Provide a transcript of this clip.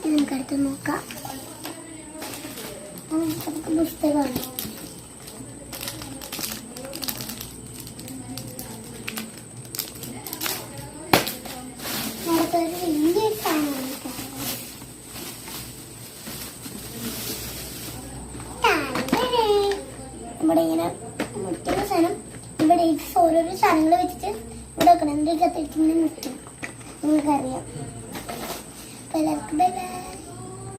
നമുക്കടുത്ത് നോക്കാം. പുസ്തകമാണ്. അടുത്തൊരു വലിയ സാധനമാണ്. നമ്മുടെ ഇങ്ങനെ മുട്ടുന്ന സാധനം ഇവിടെ ഓരോരോ സാധനങ്ങൾ വെച്ചിട്ട് ഇവിടെ വെക്കണം. എന്തൊക്കെ കത്തിരിക്കുന്ന മുട്ടും നിങ്ങൾക്കറിയാം. എല്ലാവർക്കും ബൈ ബൈ.